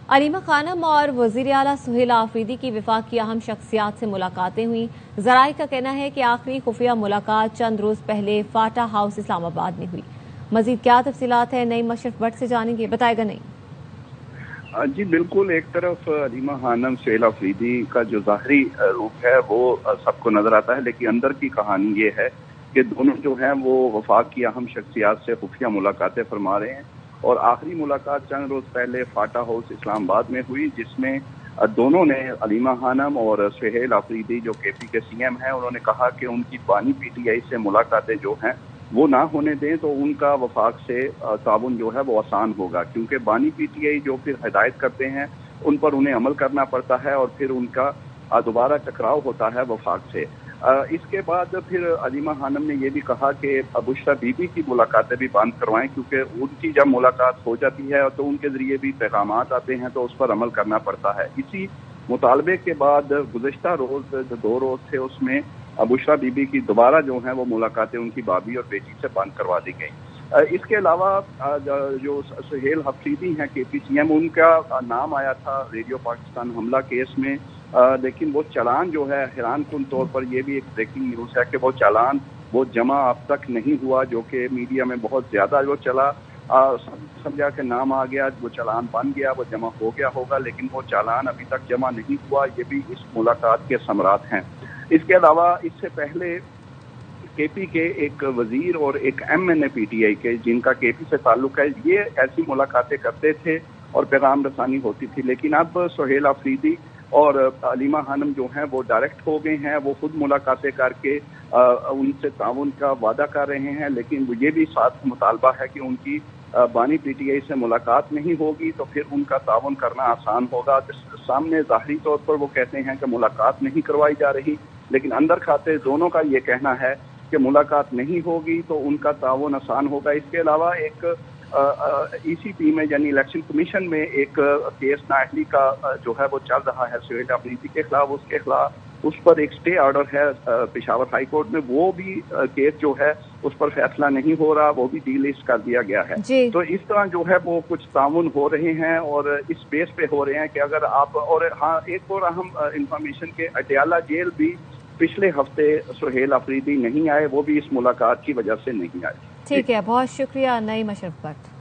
अलीमा खानम और वज़ीर आला सुहेल आफरीदी की वफाकी अहम शख्सियात से मुलाकातें हुई। ज़राए का कहना है कि आखिरी खुफिया मुलाकात चंद रोज पहले फाटा हाउस इस्लामाबाद में हुई। मजीद क्या तफसीलात है नईम अशरफ भट्ट से जानेंगे, बताएगा नहीं। जी बिल्कुल, एक तरफ अलीमा खानम सुहेल आफरीदी का जो ज़ाहरी रूप है वो सबको नजर आता है, लेकिन अंदर की कहानी ये है कि दोनों जो हैं वो वफाक की अहम शख्सियात से खुफिया मुलाकातें फरमा रहे हैं। और आखिरी मुलाकात चंद रोज पहले फाटा हाउस इस्लामाबाद में हुई, जिसमें दोनों ने, अलीमा खानम और सुहेल आफरीदी जो केपी के सीएम हैं, उन्होंने कहा कि उनकी बानी पीटीआई से मुलाकातें जो हैं वो ना होने दें तो उनका वफाक से ताउन जो है वो आसान होगा, क्योंकि बानी पीटीआई जो फिर हिदायत करते हैं उन पर उन्हें अमल करना पड़ता है और फिर उनका दोबारा टकराव होता है वफाक से। इसके बाद फिर अलीमा खानम ने यह भी कहा कि बुशरा बीबी की मुलाकातें भी बंद करवाएं, क्योंकि उनकी जब मुलाकात हो जाती है तो उनके जरिए भी पैगामात आते हैं तो उस पर अमल करना पड़ता है। इसी मुतालबे के बाद गुज़िश्ता रोज जो 2 रोज थे उसमें बुशरा बीबी की दोबारा जो है वो मुलाकातें उनकी भाभी और बेटी से बंद करवा दी गई। इसके अलावा जो सुहेल आफरीदी हैं केपी सीएम, उनका नाम आया था रेडियो पाकिस्तान हमला केस में, लेकिन वो चालान जो है हैरान कुन तौर पर, यह भी एक ब्रेकिंग न्यूज है कि वो चालान वो जमा अब तक नहीं हुआ, जो कि मीडिया में बहुत ज्यादा वो चला। समझा कि नाम आ गया, वो चालान बन गया, वो जमा हो गया होगा, लेकिन वो चालान अभी तक जमा नहीं हुआ। ये भी इस मुलाकात के समरात हैं। इसके अलावा इससे पहले केपी के एक वजीर और एक एमएनए पीटीआई के, जिनका केपी से ताल्लुक है, ये ऐसी मुलाकातें करते थे और पैगाम रसानी होती थी। लेकिन अब सुहेल आफरीदी और अलीमा खानम जो हैं वो डायरेक्ट हो गए हैं, वो खुद मुलाकातें करके उनसे ताउन का वादा कर रहे हैं, लेकिन ये भी साथ मुतालबा है कि उनकी बानी पीटीआई से मुलाकात नहीं होगी तो फिर उनका ताउन करना आसान होगा। सामने ज़ाहरी तौर पर वो कहते हैं कि मुलाकात नहीं करवाई जा रही, लेकिन अंदर खाते दोनों का ये कहना है कि मुलाकात नहीं होगी तो उनका ताउन आसान होगा। इसके अलावा एक ईसीपी में यानी इलेक्शन कमीशन में एक केस नाअहली का जो है वो चल रहा है सुहेल आफरीदी के खिलाफ, उसके खिलाफ उस पर एक स्टे ऑर्डर है पेशावर हाई कोर्ट में, वो भी केस जो है उस पर फैसला नहीं हो रहा, वो भी डीलिस्ट कर दिया गया है। तो इस तरह जो है वो कुछ ताउन हो रहे हैं और इस बेस पे हो रहे हैं कि अगर आप, और हाँ एक और अहम इंफॉर्मेशन के अटियाला जेल भी पिछले हफ्ते सुहेल आफरीदी नहीं आए, वो भी इस मुलाकात की वजह से नहीं आए। ठीक है, बहुत शुक्रिया नईम अशरफ भट्ट।